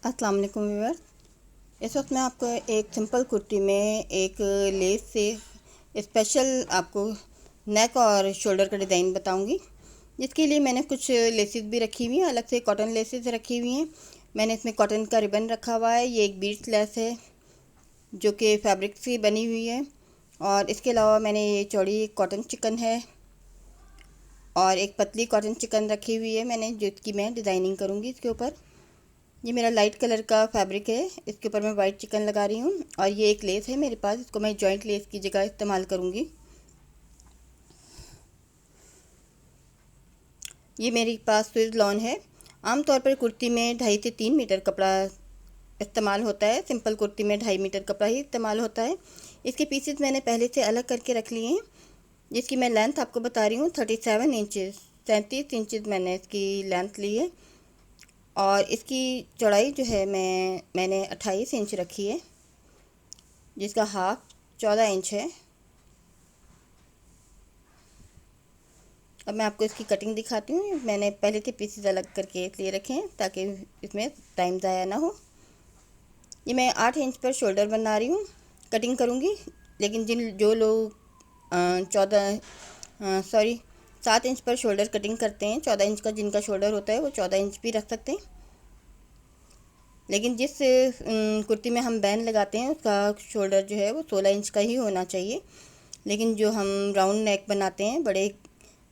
अस्सलाम वालेकुम व्यूअर्स। इस वक्त मैं आपको एक सिंपल कुर्ती में एक लेस से स्पेशल आपको नेक और शोल्डर का डिज़ाइन बताऊंगी, जिसके लिए मैंने कुछ लेसेस भी रखी हुई हैं, अलग से कॉटन लेसेस रखी हुई हैं। मैंने इसमें कॉटन का रिबन रखा हुआ है। ये एक बीड्स लेस है जो कि फैब्रिक से बनी हुई है। और इसके अलावा मैंने ये चौड़ी कॉटन चिकन है और एक पतली कॉटन चिकन रखी हुई है मैंने, जिसकी मैं डिज़ाइनिंग करूँगी इसके ऊपर। ये मेरा लाइट कलर का फैब्रिक है, इसके ऊपर मैं वाइट चिकन लगा रही हूँ। और ये एक लेस है मेरे पास, इसको मैं जॉइंट लेस की जगह इस्तेमाल करूँगी। ये मेरे पास स्विज लॉन है। आमतौर पर कुर्ती में 2.5 से 3 मीटर कपड़ा इस्तेमाल होता है। सिंपल कुर्ती में 2.5 मीटर कपड़ा ही इस्तेमाल होता है। इसके पीसेस मैंने पहले से अलग करके रख लिए हैं, जिसकी मैं लेंथ आपको बता रही हूँ 37 इंचज़, 37 इंचज़ मैंने इसकी लेंथ ली है। और इसकी चौड़ाई जो है मैंने 28 इंच रखी है, जिसका हाफ 14 इंच है। अब मैं आपको इसकी कटिंग दिखाती हूँ। मैंने पहले के पीसेस अलग करके इसलिए रखे हैं ताकि इसमें टाइम ज़ाया ना हो। ये मैं 8 इंच पर शोल्डर बना रही हूँ, कटिंग करूँगी। लेकिन जो लोग 14 7 इंच पर शोल्डर कटिंग करते हैं, 14 इंच का जिनका शोल्डर होता है वो 14 इंच भी रख सकते हैं। लेकिन जिस कुर्ती में हम बैन लगाते हैं उसका शोल्डर जो है वो 16 इंच का ही होना चाहिए। लेकिन जो हम राउंड नेक बनाते हैं, बड़े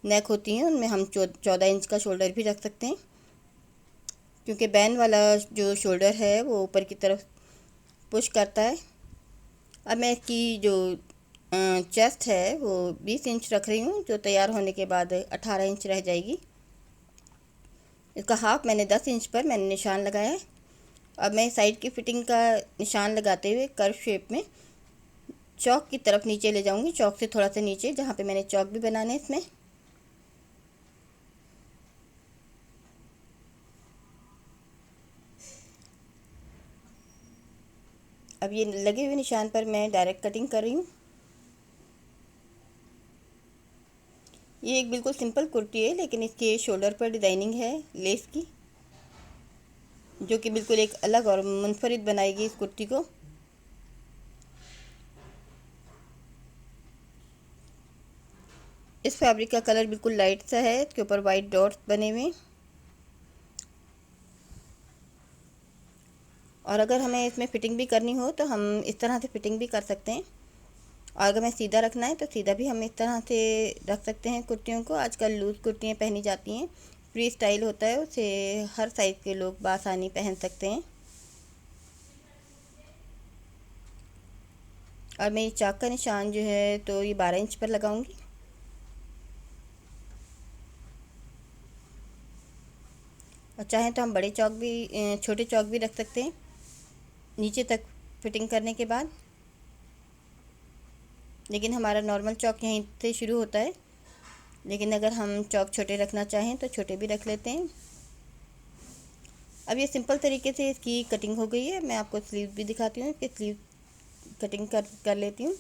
नेक होती हैं, उनमें हम 14 इंच का शोल्डर भी रख सकते हैं, क्योंकि बैन वाला जो शोल्डर है वो ऊपर की तरफ पुश करता है। अब मैं इसकी जो चेस्ट है वो 20 इंच रख रही हूँ, जो तैयार होने के बाद 18 इंच रह जाएगी। इसका हाफ मैंने 10 इंच पर मैंने निशान लगाया है। अब मैं साइड की फिटिंग का निशान लगाते हुए कर्व शेप में चौक की तरफ नीचे ले जाऊंगी, चौक से थोड़ा सा नीचे, जहाँ पे मैंने चौक भी बनाने हैं इसमें। अब ये लगे हुए निशान पर मैं डायरेक्ट कटिंग कर रही हूँ। ये एक बिल्कुल सिंपल कुर्ती है, लेकिन इसके शोल्डर पर डिज़ाइनिंग है लेस की, जो कि बिल्कुल एक अलग और मुनफरिद बनाएगी इस कुर्ती को। इस फैब्रिक का कलर बिल्कुल लाइट सा है, इसके ऊपर वाइट डॉट्स बने हुए। और अगर हमें इसमें फ़िटिंग भी करनी हो तो हम इस तरह से फ़िटिंग भी कर सकते हैं। और अगर हमें सीधा रखना है तो सीधा भी हम इस तरह से रख सकते हैं कुर्तियों को। आजकल लूज़ कुर्तियाँ पहनी जाती हैं, फ्री स्टाइल होता है, उसे हर साइज़ के लोग बआसानी पहन सकते हैं। और मैं ये चाक का निशान जो है तो ये 12 इंच पर लगाऊंगी। और चाहें तो हम बड़े चौक भी, छोटे चौक भी रख सकते हैं नीचे तक फिटिंग करने के बाद। लेकिन हमारा नॉर्मल चौक यहीं से शुरू होता है, लेकिन अगर हम चौक छोटे रखना चाहें तो छोटे भी रख लेते हैं। अब ये सिंपल तरीके से इसकी कटिंग हो गई है। मैं आपको स्लीव भी दिखाती हूँ कि स्लीव कटिंग कर लेती हूँ।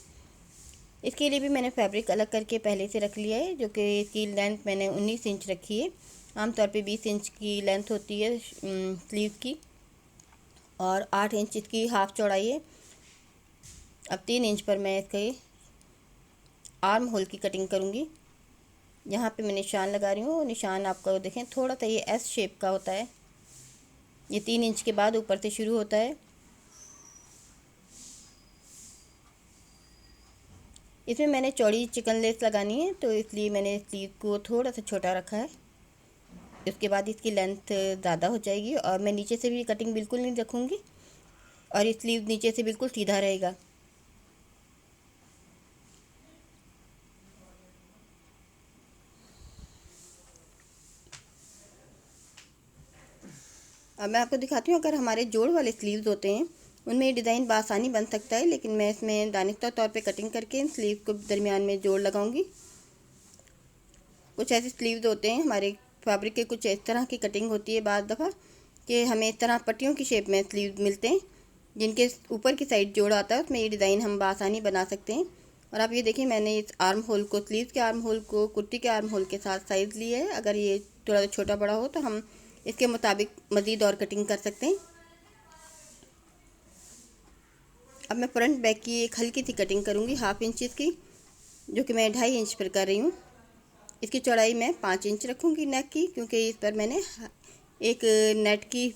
इसके लिए भी मैंने फैब्रिक अलग करके पहले से रख लिया है, जो कि इसकी लेंथ मैंने 19 इंच रखी है। आमतौर पे 20 इंच की लेंथ होती है स्लीव की, और 8 इंच इसकी हाफ चौड़ाई है। अब 3 इंच पर मैं इसके आर्म होल की कटिंग करूँगी। यहाँ पे मैं निशान लगा रही हूँ, निशान आपको देखें थोड़ा सा ये एस शेप का होता है। ये 3 इंच के बाद ऊपर से शुरू होता है। इसमें मैंने चौड़ी चिकन लेस लगानी है, तो इसलिए मैंने स्लीव को थोड़ा सा छोटा रखा है। उसके बाद इसकी लेंथ ज़्यादा हो जाएगी। और मैं नीचे से भी कटिंग बिल्कुल नहीं रखूँगी, और ये स्लीव नीचे से बिल्कुल सीधा रहेगा। अब मैं आपको दिखाती हूँ, अगर हमारे जोड़ वाले स्लीव्स होते हैं उनमें ये डिज़ाइन बआसानी बन सकता है, लेकिन मैं इसमें दानिस्ता तौर पे कटिंग करके स्लीव को दरमियान में जोड़ लगाऊंगी। कुछ ऐसे स्लीव्स होते हैं हमारे फैब्रिक के, कुछ इस तरह की कटिंग होती है बाज़ दफ़ा कि हमें इस तरह पट्टियों की शेप में स्लीव मिलते हैं, जिनके ऊपर की साइड जोड़ आता है, उसमें ये डिज़ाइन हम बआसानी बना सकते हैं। और आप ये देखिए, मैंने इस आर्म होल को, स्लीव के आर्म होल को कुर्ती के आर्म होल के साथ साइज़ लिया है। अगर ये थोड़ा सा छोटा बड़ा हो तो हम इसके मुताबिक मज़ीद और कटिंग कर सकते हैं। अब मैं फ्रंट बैक की एक हल्की सी कटिंग करूँगी 1/2 इंच की, जो कि मैं 2.5 इंच पर कर रही हूँ। इसकी चौड़ाई मैं 5 इंच रखूँगी नेक की, क्योंकि इस पर मैंने एक नेट की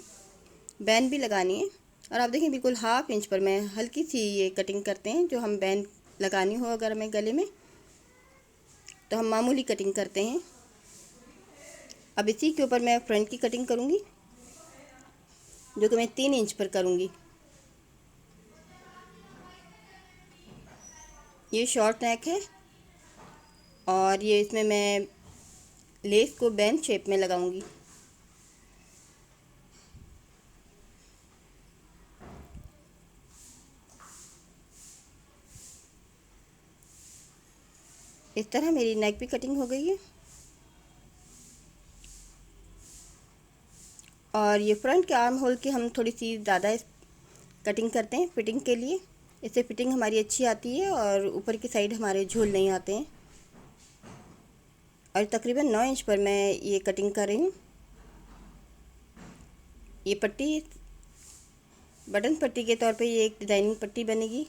बैन भी लगानी है। और आप देखें बिल्कुल 1/2 इंच पर मैं हल्की सी ये कटिंग करते हैं। जो हम बैन लगानी हो अगर हमें गले में, तो हम मामूली कटिंग करते हैं। अब इसी के ऊपर मैं फ्रंट की कटिंग करूँगी, जो कि मैं 3 इंच पर करूँगी। ये शॉर्ट नेक है और ये इसमें मैं लेस को बैन शेप में लगाऊंगी। इस तरह मेरी नेक भी कटिंग हो गई है। और ये फ्रंट के आर्म होल की हम थोड़ी सी ज़्यादा कटिंग करते हैं फिटिंग के लिए। इससे फिटिंग हमारी अच्छी आती है और ऊपर की साइड हमारे झूल नहीं आते हैं। और तकरीबन 9 इंच पर मैं ये कटिंग कर रही हूँ। ये पट्टी बटन पट्टी के तौर पे ये एक डिज़ाइनिंग पट्टी बनेगी।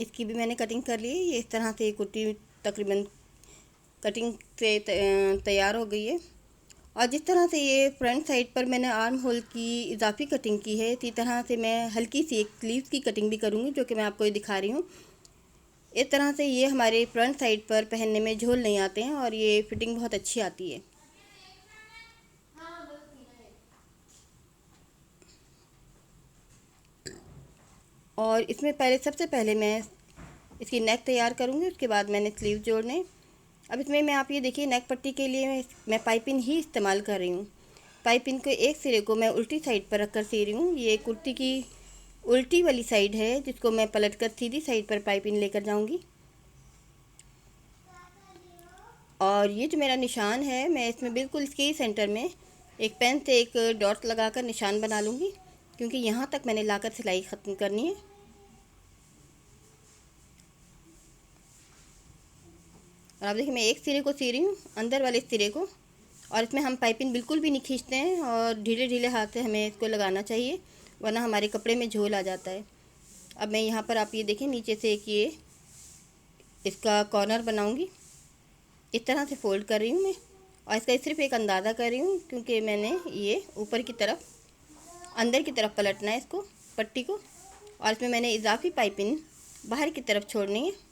इसकी भी मैंने कटिंग कर ली है। ये इस तरह से कुर्ती तकरीबन कटिंग से तैयार हो गई है। और जिस तरह से ये फ्रंट साइड पर मैंने आर्म होल की इजाफी कटिंग की है, इसी तरह से मैं हल्की सी एक स्लीव्स की कटिंग भी करूँगी, जो कि मैं आपको ये दिखा रही हूँ। इस तरह से ये हमारे फ्रंट साइड पर पहनने में झोल नहीं आते हैं और ये फिटिंग बहुत अच्छी आती है। और इसमें सबसे पहले मैं इसकी नेक तैयार करूँगी, उसके बाद मैंने स्लीव जोड़ने। अब इसमें मैं आप ये देखिए नेक पट्टी के लिए मैं पाइपिंग ही इस्तेमाल कर रही हूँ। पाइपिंग के एक सिरे को मैं उल्टी साइड पर रखकर सी रही हूँ। ये कुर्ती की उल्टी वाली साइड है, जिसको मैं पलटकर सीधी साइड पर पाइपिंग लेकर जाऊँगी। और ये जो मेरा निशान है, मैं इसमें बिल्कुल इसके ही सेंटर में एक पेन से एक डॉट लगाकर निशान बना लूँगी, क्योंकि यहाँ तक मैंने लाकर सिलाई ख़त्म करनी है। और आप देखिए मैं एक सिरे को सी रही हूँ, अंदर वाले सिरे को। और इसमें हम पाइपिंग बिल्कुल भी नहीं खींचते हैं और ढीले ढीले हाथ से हमें इसको लगाना चाहिए, वरना हमारे कपड़े में झोल आ जाता है। अब मैं यहाँ पर आप ये देखें नीचे से एक ये इसका कॉर्नर बनाऊँगी। इस तरह से फ़ोल्ड कर रही हूँ मैं, और इसका सिर्फ एक अंदाज़ा कर रही हूँ, क्योंकि मैंने ये ऊपर की तरफ अंदर की तरफ पलटना है इसको पट्टी को। और इसमें मैंने इजाफी पाइपिंग बाहर की तरफ छोड़नी है।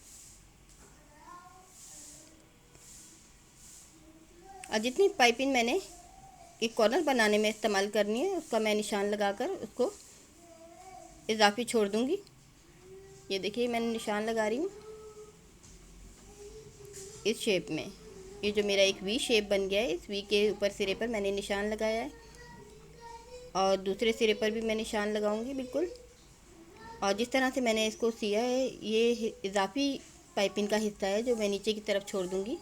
और जितनी पाइपिंग मैंने एक कॉर्नर बनाने में इस्तेमाल करनी है, उसका मैं निशान लगाकर उसको इजाफी छोड़ दूँगी। ये देखिए मैंने निशान लगा रही हूँ इस शेप में। ये जो मेरा एक वी शेप बन गया है, इस वी के ऊपर सिरे पर मैंने निशान लगाया है और दूसरे सिरे पर भी मैं निशान लगाऊंगी बिल्कुल। और जिस तरह से मैंने इसको सिया है, ये इजाफी पाइपिंग का हिस्सा है जो मैं नीचे की तरफ छोड़ दूंगी।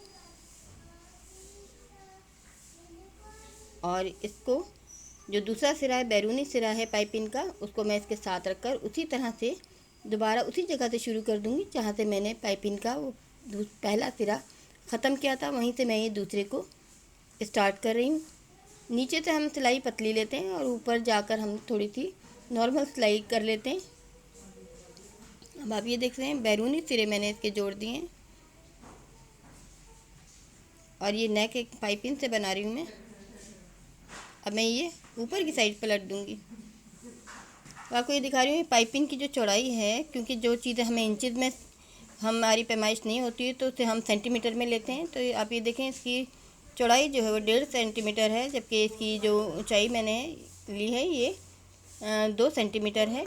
और इसको जो दूसरा सिरा है, बैरूनी सिरा है पाइपिंग का, उसको मैं इसके साथ रखकर उसी तरह से दोबारा उसी जगह से शुरू कर दूंगी जहाँ से मैंने पाइपिंग का वो पहला सिरा ख़त्म किया था, वहीं से मैं ये दूसरे को स्टार्ट कर रही हूँ। नीचे से हम सिलाई पतली लेते हैं और ऊपर जाकर हम थोड़ी सी नॉर्मल सिलाई कर लेते हैं। अब आप ये देख रहे हैं बैरूनी सिरे मैंने इसके जोड़ दिए हैं। और ये नेक एक पाइपिंग से बना रही हूँ मैं। अब मैं ये ऊपर की साइड पलट दूँगी। तो आपको ये दिखा रही हूँ पाइपिंग की जो चौड़ाई है, क्योंकि जो चीज़ें हमें इंचज़ में हमारी पैमाइश नहीं होती है तो उसे हम सेंटीमीटर में लेते हैं। तो आप ये देखें इसकी चौड़ाई जो है वो 1.5 सेंटीमीटर है, जबकि इसकी जो ऊंचाई मैंने ली है ये 2 सेंटीमीटर है।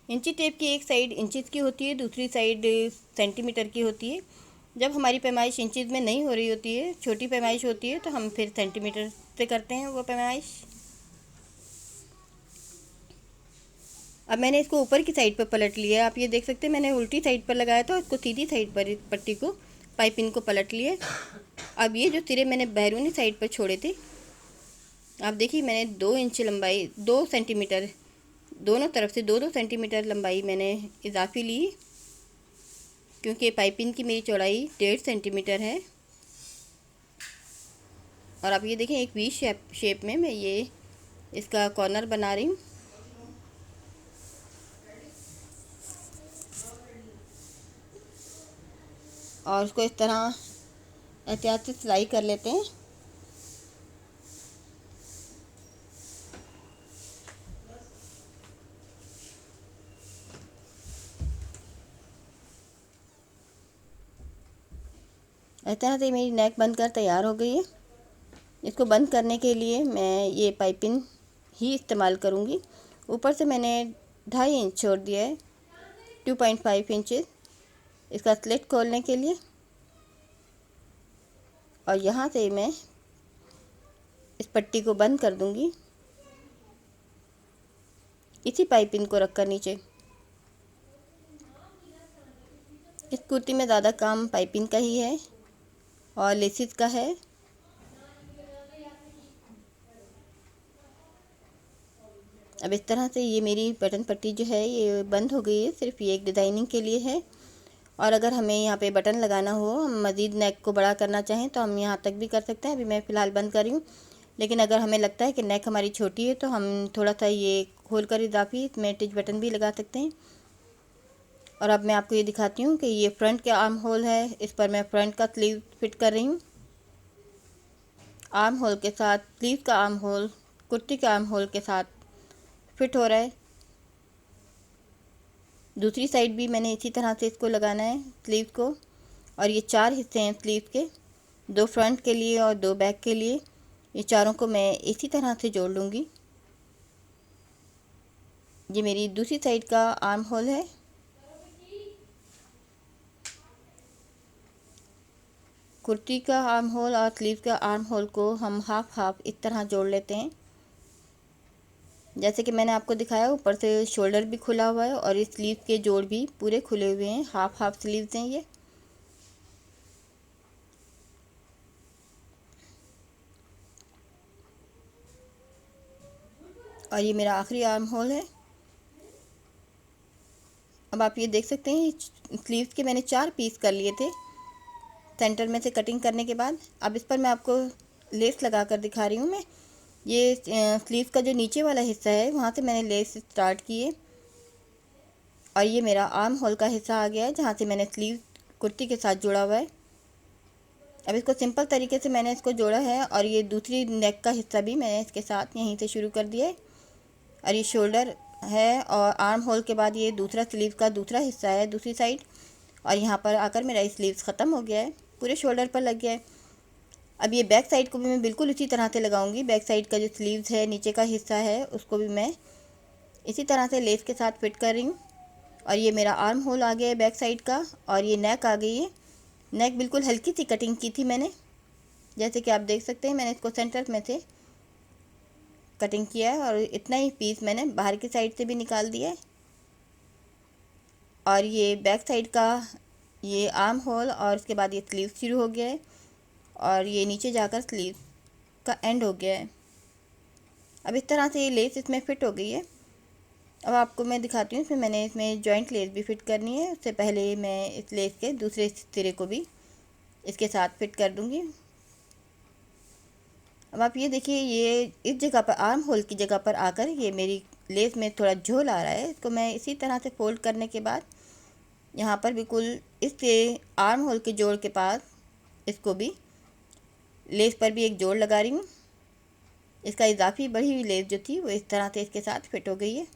इंची टेप की एक साइड इंचज़ की होती है, दूसरी साइड सेंटीमीटर की होती है। जब हमारी पैमाइश इंचज़ में नहीं हो रही होती है, छोटी पैमाइश होती है, तो हम फिर सेंटीमीटर से करते हैं वो पैमाइश। अब मैंने इसको ऊपर की साइड पर पलट लिया। आप ये देख सकते हैं मैंने उल्टी साइड पर लगाया था, इसको सीधी साइड पर पट्टी को पाइपिंग को पलट लिए। अब ये जो सिरे मैंने बैरूनी साइड पर छोड़े थे, आप देखिए मैंने 2 इंच लंबाई 2 सेंटीमीटर दोनों तरफ से 2-2 सेंटीमीटर लंबाई मैंने इजाफी ली, क्योंकि पाइपिंग की मेरी चौड़ाई 1.5 सेंटीमीटर है। और आप ये देखें एक वी शेप में मैं ये इसका कॉर्नर बना रही हूँ। और उसको इस तरह एहतियात से सिलाई कर लेते हैं। इस तरह से मेरी नेक बनकर तैयार हो गई है। इसको बंद करने के लिए मैं ये पाइपिंग ही इस्तेमाल करूँगी। ऊपर से मैंने 2.5 इंच छोड़ दिया है, 2.5 इंचेस इसका स्लिट खोलने के लिए। और यहाँ से मैं इस पट्टी को बंद कर दूँगी, इसी पाइपिंग को रखकर नीचे। इस कुर्ती में ज़्यादा काम पाइपिंग का ही है और लेसिस का है। अब इस तरह से ये मेरी बटन पट्टी जो है ये बंद हो गई है, सिर्फ ये एक डिज़ाइनिंग के लिए है। और अगर हमें यहाँ पे बटन लगाना हो, हम मज़ीद नेक को बड़ा करना चाहें तो हम यहाँ तक भी कर सकते हैं। अभी मैं फ़िलहाल बंद कर रही हूँ, लेकिन अगर हमें लगता है कि नेक हमारी छोटी है तो हम थोड़ा सा ये खोल कर इजाफी इसमें टिच बटन भी लगा सकते हैं। और अब मैं आपको ये दिखाती हूँ कि ये फ्रंट के आर्म होल है, इस पर मैं फ्रंट का स्लीव फिट कर रही हूँ। आर्म होल के साथ स्लीव का आर्म होल कुर्ती के आर्म होल के साथ फिट हो रहा है। दूसरी साइड भी मैंने इसी तरह से इसको लगाना है स्लीव को। और ये 4 हिस्से हैं स्लीव के, 2 फ्रंट के लिए और 2 बैक के लिए। ये चारों को मैं इसी तरह से जोड़ लूँगी। ये मेरी दूसरी साइड का आर्म होल है। कुर्ती का आर्म होल और स्लीव का आर्म होल को हम हाफ हाफ इस तरह जोड़ लेते हैं। जैसे कि मैंने आपको दिखाया, ऊपर से शोल्डर भी खुला हुआ है और इस स्लीव के जोड़ भी पूरे खुले हुए हैं। हाफ हाफ स्लीव्स हैं ये। और ये मेरा आखिरी आर्म होल है। अब आप ये देख सकते हैं स्लीव्स के मैंने 4 पीस कर लिए थे सेंटर में से कटिंग करने के बाद। अब इस पर मैं आपको लेस लगा कर दिखा रही हूँ। मैं ये स्लीव का जो नीचे वाला हिस्सा है वहाँ से मैंने लेस स्टार्ट की है और ये मेरा आर्म होल का हिस्सा आ गया है जहाँ से मैंने स्लीव कुर्ती के साथ जोड़ा हुआ है। अब इसको सिंपल तरीके से मैंने इसको जोड़ा है और ये दूसरी नेक का हिस्सा भी मैंने इसके साथ यहीं से शुरू कर दिया है। और ये शोल्डर है और आर्म होल के बाद ये दूसरा स्लीव का दूसरा हिस्सा है दूसरी साइड। और यहाँ पर आकर मेरा स्लीव्स ख़त्म हो गया है, पूरे शोल्डर पर लग गया है। अब ये बैक साइड को भी मैं बिल्कुल उसी तरह से लगाऊंगी। बैक साइड का जो स्लीव्स है नीचे का हिस्सा है उसको भी मैं इसी तरह से लेस के साथ फिट कर रही हूँ। और ये मेरा आर्म होल आ गया है बैक साइड का और ये नेक आ गई है। नेक बिल्कुल हल्की सी कटिंग की थी मैंने, जैसे कि आप देख सकते हैं। मैंने इसको सेंटर में से कटिंग किया है और इतना ही पीस मैंने बाहर की साइड से भी निकाल दिया है। और ये बैक साइड का ये आर्म होल और इसके बाद ये स्लीव शुरू हो गया है और ये नीचे जाकर स्लीव का एंड हो गया है। अब इस तरह से ये लेस इसमें फ़िट हो गई है। अब आपको मैं दिखाती हूँ, इसमें मैंने इसमें जॉइंट लेस भी फिट करनी है। उससे पहले मैं इस लेस के दूसरे सिरे को भी इसके साथ फिट कर दूँगी। अब आप ये देखिए, ये इस जगह पर आर्म होल की जगह पर आकर ये मेरी लेस में थोड़ा झोल आ रहा है। इसको मैं इसी तरह से फोल्ड करने के बाद यहाँ पर बिल्कुल इसके आर्म होल के जोड़ के पास इसको भी लेस पर भी एक जोड़ लगा रही हूँ। इसका इजाफी बढ़ी हुई लेस जो थी वो इस तरह से इसके साथ फिट हो गई है।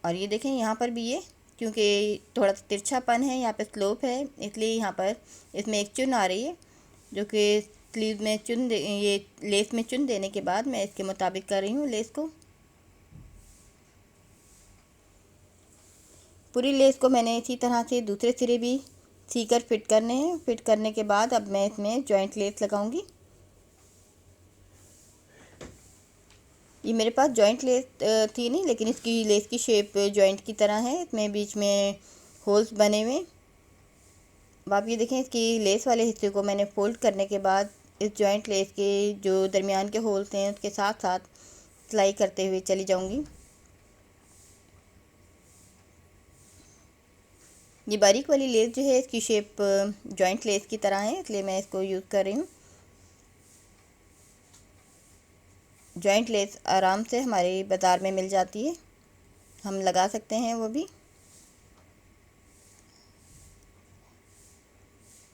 और ये देखें यहाँ पर भी ये क्योंकि थोड़ा सा तिरछापन है, यहाँ पे स्लोप है, इसलिए यहाँ पर इसमें एक चुन आ रही है जो कि स्लीव में ये लेस में चुन देने के बाद मैं इसके मुताबिक कर रही हूँ लेस को। पूरी लेस को मैंने इसी तरह से दूसरे सिरे भी सीकर फिट करने हैं। फिट करने के बाद अब मैं इसमें जॉइंट लेस लगाऊंगी। ये मेरे पास जॉइंट लेस थी नहीं, लेकिन इसकी लेस की शेप जॉइंट की तरह है, इसमें बीच में होल्स बने हुए। अब आप ये देखें, इसकी लेस वाले हिस्से को मैंने फोल्ड करने के बाद इस जॉइंट लेस के जो दरमियान के होल्स हैं उसके साथ साथ सिलाई करते हुए चली जाऊंगी। ये बारीक वाली लेस जो है इसकी शेप जॉइंट लेस की तरह है, इसलिए मैं इसको यूज़ कर रही हूँ। जॉइंट लेस आराम से हमारे बाज़ार में मिल जाती है, हम लगा सकते हैं वो भी।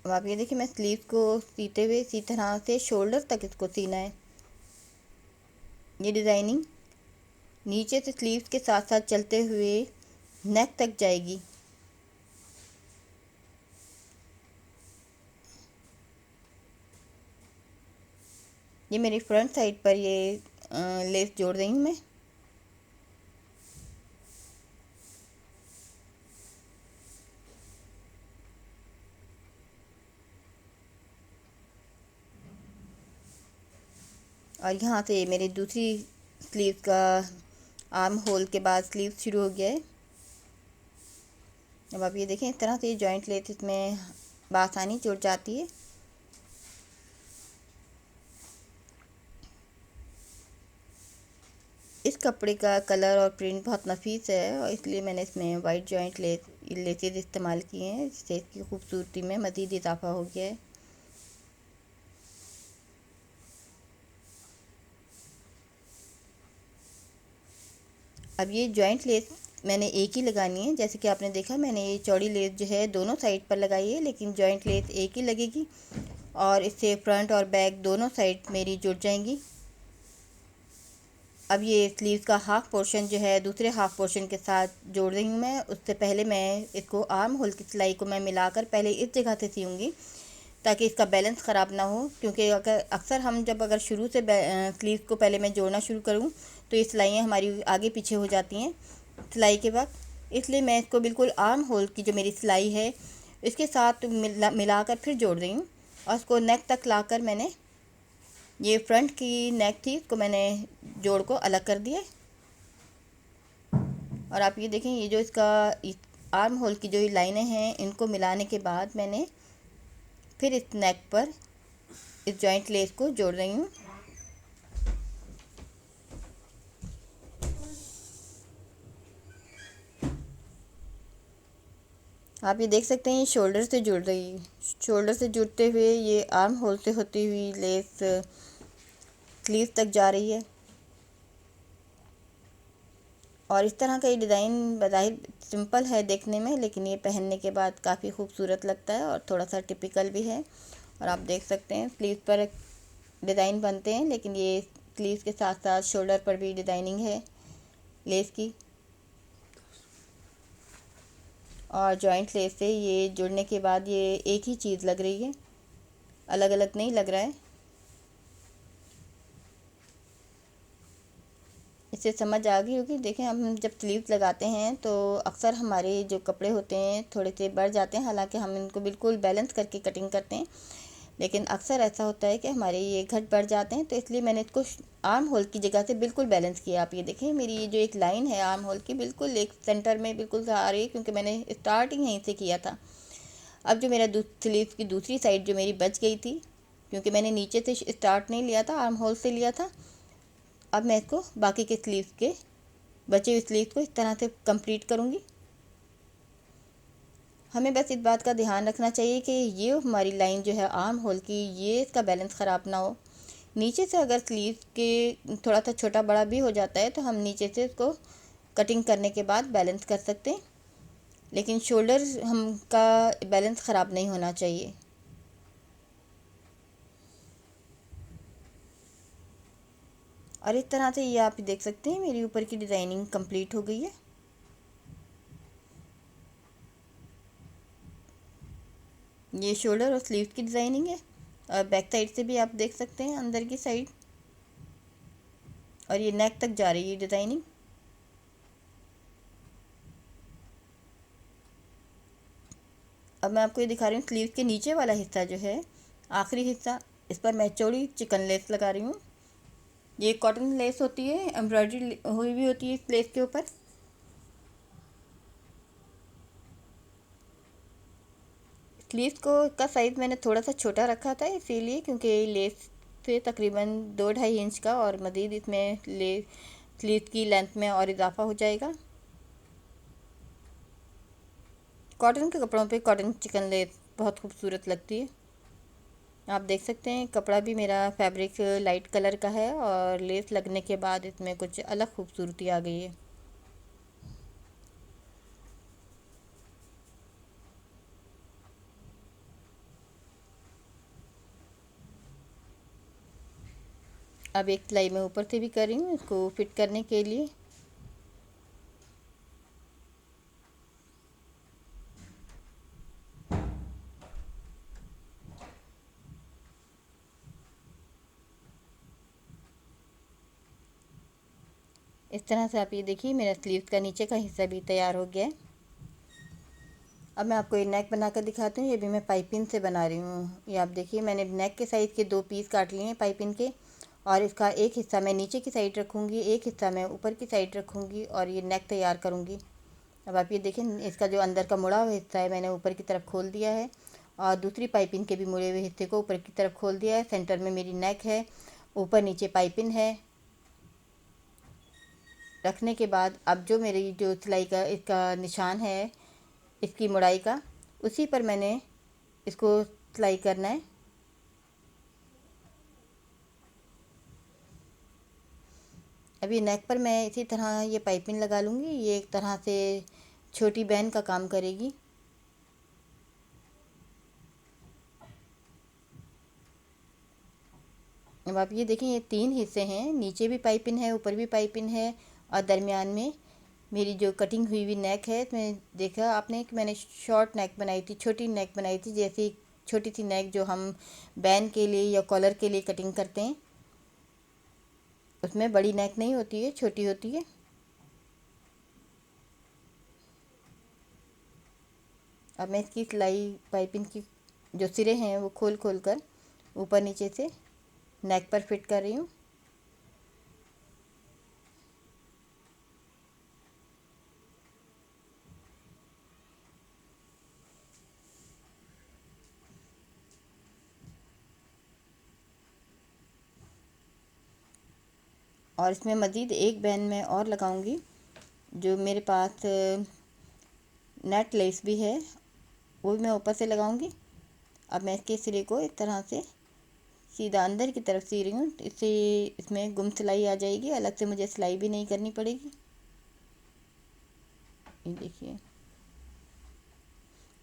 अब आप ये देखिए, मैं स्लीव को सीते हुए इसी तरह से शोल्डर तक इसको सीना है। ये डिज़ाइनिंग नीचे से स्लीव्स के साथ साथ चलते हुए नेक तक जाएगी। ये मेरी फ्रंट साइड पर ये लेस जोड़ रही हूँ मैं। और यहाँ से मेरी दूसरी स्लीव का आर्म होल के बाद स्लीव शुरू हो गया है। अब आप ये देखें, इस तरह से जॉइंट लेस इसमें बआसानी जुड़ जाती है। इस कपड़े का कलर और प्रिंट बहुत नफीस है और इसलिए मैंने इसमें वाइट जॉइंट लेसेस इस्तेमाल किए हैं, जिससे इसकी खूबसूरती में मज़ीद इजाफा हो गया है। अब ये जॉइंट लेस मैंने एक ही लगानी है। जैसे कि आपने देखा, मैंने ये चौड़ी लेस जो है दोनों साइड पर लगाई है, लेकिन जॉइंट लेस एक ही लगेगी और इससे फ्रंट और बैक दोनों साइड मेरी जुड़ जाएंगी। अब ये स्लीव का हाफ पोर्शन जो है दूसरे हाफ पोर्शन के साथ जोड़ रही हूँ मैं। उससे पहले मैं इसको आर्म होल की सिलाई को मैं मिलाकर पहले इस जगह से सीऊँगी, ताकि इसका बैलेंस ख़राब ना हो। क्योंकि अक्सर हम अगर शुरू से स्लीव को पहले मैं जोड़ना शुरू करूँ तो ये सिलाइयाँ हमारी आगे पीछे हो जाती हैं सिलाई के बाद। इसलिए मैं इसको बिल्कुल आर्म होल की जो मेरी सिलाई है इसके साथ मिलाकर फिर जोड़ रही हूँ। और उसको नेक तक लाकर मैंने, ये फ्रंट की नेक थी, इसको मैंने जोड़ को अलग कर दिया। और आप ये देखें, ये जो इसका आर्म होल की जो लाइनें हैं इनको मिलाने के बाद मैंने फिर इस नेक पर इस जॉइंट लेस को जोड़ रही हूँ। आप ये देख सकते हैं, ये शोल्डर से जुड़ रही है, शोल्डर से जुड़ते हुए ये आर्म होल से होती हुई लेस स्लीव तक जा रही है। और इस तरह का ये डिज़ाइन बज़ाहिर सिंपल है देखने में, लेकिन ये पहनने के बाद काफ़ी खूबसूरत लगता है और थोड़ा सा टिपिकल भी है। और आप देख सकते हैं स्लीव पर डिज़ाइन बनते हैं, लेकिन ये स्लीव के साथ साथ शोल्डर पर भी डिज़ाइनिंग है लेस की। और जॉइंट लेस से ये जुड़ने के बाद ये एक ही चीज़ लग रही है, अलग अलग नहीं लग रहा है। इससे समझ आ गई होगी। देखें, हम जब स्लीव्स लगाते हैं तो अक्सर हमारे जो कपड़े होते हैं थोड़े से बढ़ जाते हैं, हालांकि हम इनको बिल्कुल बैलेंस करके कटिंग करते हैं, लेकिन अक्सर ऐसा होता है कि हमारे ये घट बढ़ जाते हैं। तो इसलिए मैंने इसको आर्म होल की जगह से बिल्कुल बैलेंस किया। आप ये देखें, मेरी ये जो एक लाइन है आर्म होल की बिल्कुल एक सेंटर में बिल्कुल आ रही है, क्योंकि मैंने स्टार्टिंग यहीं से किया था। अब जो मेरा स्लीव की दूसरी साइड जो मेरी बच गई थी, क्योंकि मैंने नीचे से स्टार्ट नहीं लिया था, आर्म होल से लिया था, अब मैं इसको बाकी के स्लीव के बचे हुए स्लीव को इस तरह से कंप्लीट करूँगी। हमें बस इस बात का ध्यान रखना चाहिए कि ये हमारी लाइन जो है आर्म होल की, ये इसका बैलेंस ख़राब ना हो। नीचे से अगर स्लीव के थोड़ा सा छोटा बड़ा भी हो जाता है तो हम नीचे से इसको कटिंग करने के बाद बैलेंस कर सकते हैं, लेकिन शोल्डर हम का बैलेंस ख़राब नहीं होना चाहिए। और इस तरह से ये आप देख सकते हैं मेरी ऊपर की डिज़ाइनिंग कंप्लीट हो गई है। ये शोल्डर और स्लीव की डिज़ाइनिंग है, और बैक साइड से भी आप देख सकते हैं अंदर की साइड, और ये नेक तक जा रही है डिज़ाइनिंग। अब मैं आपको ये दिखा रही हूँ स्लीव के नीचे वाला हिस्सा जो है, आखिरी हिस्सा, इस पर मैं चौड़ी चिकन लेस लगा रही हूँ। ये कॉटन लेस होती है, एम्ब्रॉयडरी हुई भी होती है इस लेस के ऊपर। स्लीव को का साइज़ मैंने थोड़ा सा छोटा रखा था इसीलिए, क्योंकि लेस से तकरीबन 2-2.5 इंच का और मज़ीद इसमें स्लीव की लेंथ में और इजाफा हो जाएगा। कॉटन के कपड़ों पे कॉटन चिकन लेस बहुत खूबसूरत लगती है। आप देख सकते हैं कपड़ा भी मेरा फैब्रिक लाइट कलर का है और लेस लगने के बाद इसमें कुछ अलग खूबसूरती आ गई है। अब एक सिलाई मैं ऊपर से भी कर रही हूँ इसको फिट करने के लिए। इस तरह से आप ये देखिए मेरा स्लीव्स का नीचे का हिस्सा भी तैयार हो गया है। अब मैं आपको ये नेक बना कर दिखाती हूँ। ये भी मैं पाइपिंग से बना रही हूँ। ये आप देखिए मैंने नेक के साइज़ के 2 पीस काट लिए हैं पाइपिंग के, और इसका एक हिस्सा मैं नीचे की साइड रखूँगी, एक हिस्सा मैं ऊपर की साइड रखूँगी और ये नेक तैयार करूँगी। अब आप ये देखें इसका जो अंदर का मुड़ा हुआ हिस्सा है मैंने ऊपर की तरफ खोल दिया है और दूसरी पाइपिंग के भी मुड़े हुए हिस्से को ऊपर की तरफ खोल दिया है। सेंटर में मेरी नेक है, ऊपर नीचे पाइपिंग है। रखने के बाद अब जो मेरी जो सिलाई का इसका निशान है इसकी मुड़ाई का, उसी पर मैंने इसको सिलाई करना है। अभी नेक पर मैं इसी तरह ये पाइपिंग लगा लूँगी। ये एक तरह से छोटी बहन का काम करेगी। अब आप ये देखें ये 3 हिस्से हैं, नीचे भी पाइपिंग है, ऊपर भी पाइपिंग है और दरमियान में मेरी जो कटिंग हुई हुई नेक है। इसमें देखा आपने कि मैंने शॉर्ट नेक बनाई थी, छोटी नेक बनाई थी, जैसी छोटी सी नेक जो हम बैन के लिए या कॉलर के लिए कटिंग करते हैं। उसमें बड़ी नेक नहीं होती है, छोटी होती है। अब मैं इसकी सिलाई पाइपिंग की जो सिरे हैं वो खोल खोल कर ऊपर नीचे से नेक पर फिट कर रही हूँ। और इसमें मज़ीद एक बैन में और लगाऊंगी। जो मेरे पास नेट लेस भी है वो भी मैं ऊपर से लगाऊंगी। अब मैं इसके सिरे को इस तरह से सीधा अंदर की तरफ सी रही हूँ, इससे इसमें गुम सिलाई आ जाएगी, अलग से मुझे सिलाई भी नहीं करनी पड़ेगी। ये देखिए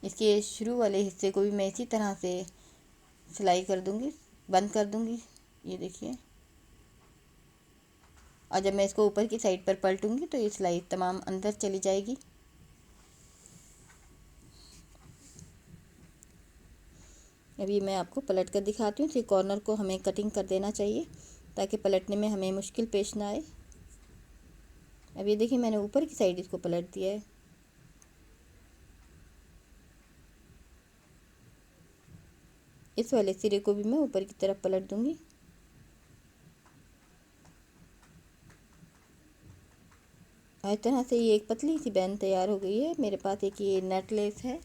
इसके शुरू वाले हिस्से को भी मैं इसी तरह से सिलाई कर दूंगी, बंद कर दूंगी। ये देखिए, और जब मैं इसको ऊपर की साइड पर पलटूंगी तो ये सिलाई तमाम अंदर चली जाएगी। अभी मैं आपको पलट कर दिखाती हूँ। इसी कॉर्नर को हमें कटिंग कर देना चाहिए ताकि पलटने में हमें मुश्किल पेश ना आए। अब ये देखिए मैंने ऊपर की साइड इसको पलट दिया है। इस वाले सिरे को भी मैं ऊपर की तरफ पलट दूंगी। और इस तरह से ये एक पतली सी बैन तैयार हो गई है। मेरे पास एक ये नेट लेस है,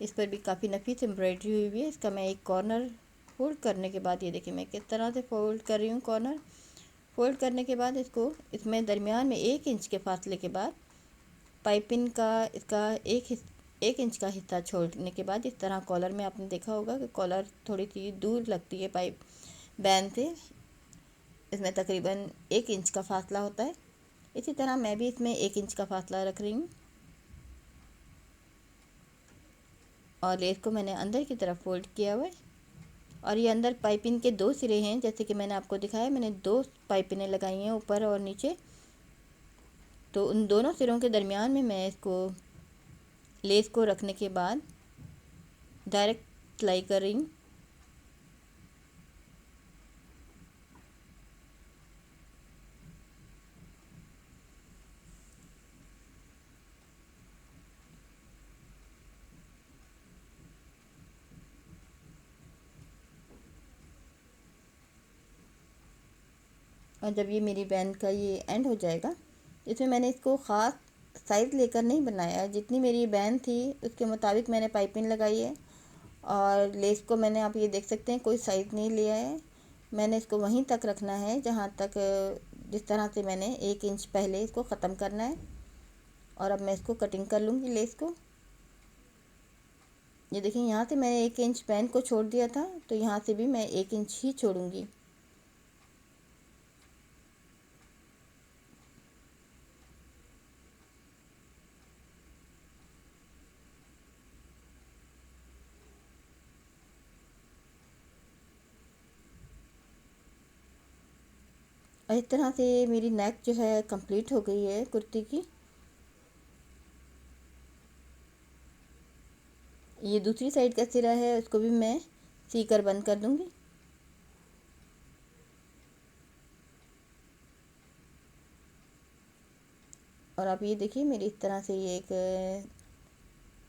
इस पर भी काफ़ी नफीस एम्ब्रॉयडरी हुई हुई है। इसका मैं एक कॉर्नर फोल्ड करने के बाद, ये देखिए मैं किस तरह से फोल्ड कर रही हूँ। कॉर्नर फोल्ड करने के बाद इसको इसमें दरमियान में 1 इंच के फासले के बाद पाइपिंग का इसका 1 इंच का हिस्सा छोड़ने के बाद इस तरह कॉलर में आपने देखा होगा कि कॉलर थोड़ी सी दूर लगती है पाइप बैन से। इसमें तकरीबन 1 इंच का फासला होता है। इसी तरह मैं भी इसमें 1 इंच का फासला रख रही हूँ। और लेस को मैंने अंदर की तरफ फोल्ड किया हुआ है। और ये अंदर पाइपिंग के 2 सिरे हैं, जैसे कि मैंने आपको दिखाया। मैंने 2 पाइपिंगें लगाई हैं ऊपर और नीचे। तो उन दोनों सिरों के दरमियान में मैं इसको लेस को रखने के बाद डायरेक्ट सिलाई कर रही हूँ। और जब ये मेरी बैन का ये एंड हो जाएगा, इसमें मैंने इसको ख़ास साइज़ लेकर नहीं बनाया है। जितनी मेरी बैन थी उसके मुताबिक मैंने पाइपिंग लगाई है। और लेस को मैंने, आप ये देख सकते हैं, कोई साइज़ नहीं लिया है। मैंने इसको वहीं तक रखना है जहाँ तक, जिस तरह से मैंने 1 इंच पहले इसको ख़त्म करना है। और अब मैं इसको कटिंग कर लूँगी लेस को। ये देखिए, यहाँ से मैंने 1 इंच पैन को छोड़ दिया था, तो यहाँ से भी मैं 1 इंच ही छोड़ूंगी। और इस तरह से मेरी नेक जो है कंप्लीट हो गई है कुर्ती की। ये दूसरी साइड का सिरा है, उसको भी मैं सीकर बंद कर दूंगी। और आप ये देखिए, मेरी इस तरह से ये एक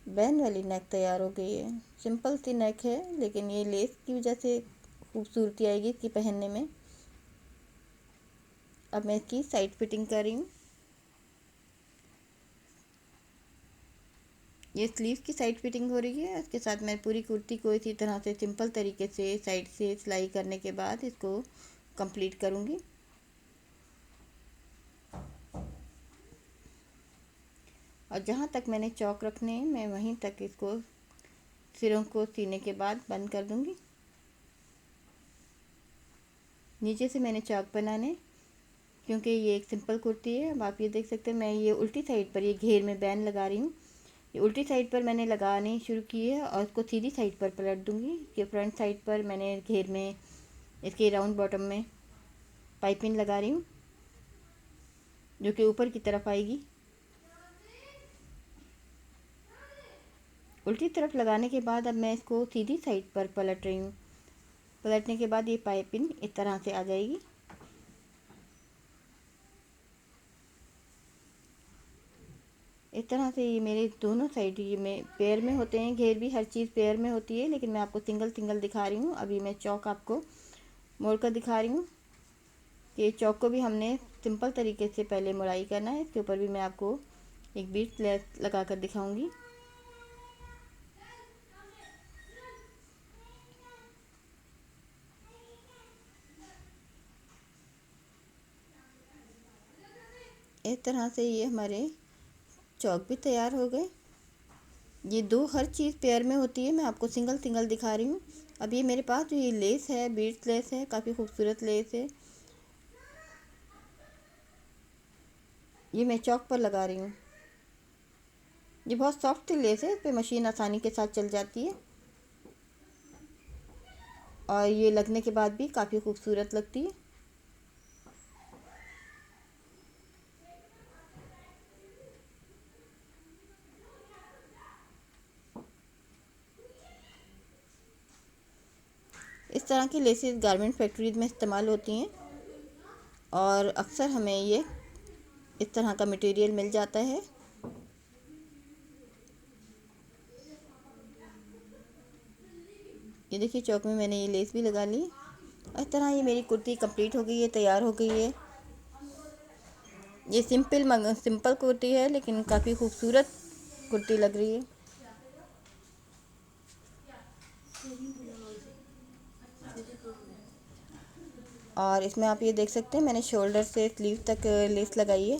बैन वाली नेक तैयार हो गई है। सिंपल सी नेक है, लेकिन ये लेस की वजह से खूबसूरती आएगी इसकी पहनने में। अब मैं इसकी साइड फिटिंग कर रही हूँ। ये स्लीव की साइड फिटिंग हो रही है। इसके साथ मैं पूरी कुर्ती को इसी तरह से सिंपल तरीके से साइड से सिलाई करने के बाद इसको कंप्लीट करूँगी। और जहाँ तक मैंने चौक रखने हैं, मैं वहीं तक इसको सिरों को सीने के बाद बंद कर दूँगी। नीचे से मैंने चौक बनाने, क्योंकि ये एक सिंपल कुर्ती है। अब आप ये देख सकते हैं, मैं ये उल्टी साइड पर ये घेर में बैन लगा रही हूँ। ये उल्टी साइड पर मैंने लगानी शुरू की है और इसको सीधी साइड पर पलट दूँगी। कि फ्रंट साइड पर मैंने घेर में इसके राउंड बॉटम में पाइपिंग लगा रही हूँ, जो कि ऊपर की तरफ आएगी। उल्टी तरफ लगाने के बाद अब मैं इसको सीधी साइड पर पलट रही हूँ। पलटने के बाद ये पाइपिंग इस तरह से आ जाएगी। इस तरह से ये मेरे दोनों साइड ये में पेयर में होते हैं। घेर भी हर चीज़ पेयर में होती है, लेकिन मैं आपको सिंगल सिंगल दिखा रही हूँ। अभी मैं चौक आपको मोड़ कर दिखा रही हूँ कि चौक को भी हमने सिंपल तरीके से पहले मुड़ाई करना है। इसके ऊपर भी मैं आपको एक बीट लेस लगा कर दिखाऊँगी। इस तरह से ये हमारे चौक भी तैयार हो गए। ये दो हर चीज़ पेयर में होती है, मैं आपको सिंगल सिंगल दिखा रही हूँ। अब ये मेरे पास जो ये लेस है, बीट्स लेस है, काफ़ी खूबसूरत लेस है। ये मैं चौक पर लगा रही हूँ। ये बहुत सॉफ्ट लेस है, इस पर मशीन आसानी के साथ चल जाती है और ये लगने के बाद भी काफ़ी खूबसूरत लगती है। इस तरह की लेसेस गारमेंट फैक्ट्रीज में इस्तेमाल होती हैं और अक्सर हमें ये इस तरह का मटेरियल मिल जाता है। ये देखिए, चौक में मैंने ये लेस भी लगा ली। इस तरह ये मेरी कुर्ती कंप्लीट हो गई है, तैयार हो गई है। ये सिंपल कुर्ती है, लेकिन काफ़ी खूबसूरत कुर्ती लग रही है। और इसमें आप ये देख सकते हैं, मैंने शोल्डर से स्लीव तक लेस लगाई है।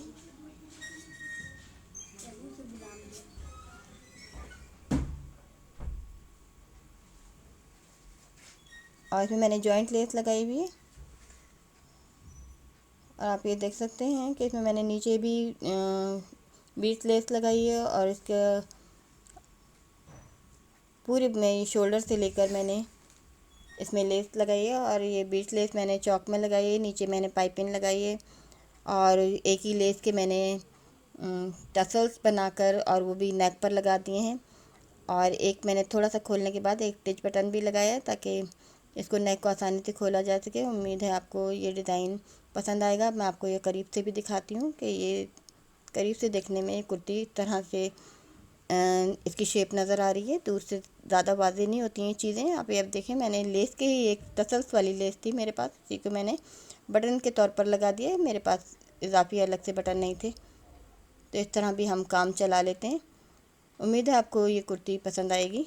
और इसमें मैंने जॉइंट लेस लगाई हुई है। और आप ये देख सकते हैं कि इसमें मैंने नीचे भी बीट लेस लगाई है और इसका पूरे में शोल्डर से लेकर मैंने इसमें लेस लगाई है। और ये बीट लेस मैंने चौक में लगाई है, नीचे मैंने पाइपिंग लगाई है। और एक ही लेस के मैंने टसल्स बनाकर और वो भी नेक पर लगा दिए हैं। और एक मैंने थोड़ा सा खोलने के बाद एक टिच बटन भी लगाया है, ताकि इसको नेक को आसानी से खोला जा सके। उम्मीद है आपको ये डिज़ाइन पसंद आएगा। मैं आपको ये करीब से भी दिखाती हूँ कि ये करीब से देखने में कुर्ती इस तरह से इसकी शेप नज़र आ रही है। दूर से ज़्यादा वाज़ेह नहीं होती हैं चीज़ें। आप ये अब देखें, मैंने लेस के ही एक टसल्स वाली लेस थी मेरे पास, इसी को मैंने बटन के तौर पर लगा दिया है। मेरे पास इजाफी अलग से बटन नहीं थे, तो इस तरह भी हम काम चला लेते हैं। उम्मीद है आपको ये कुर्ती पसंद आएगी।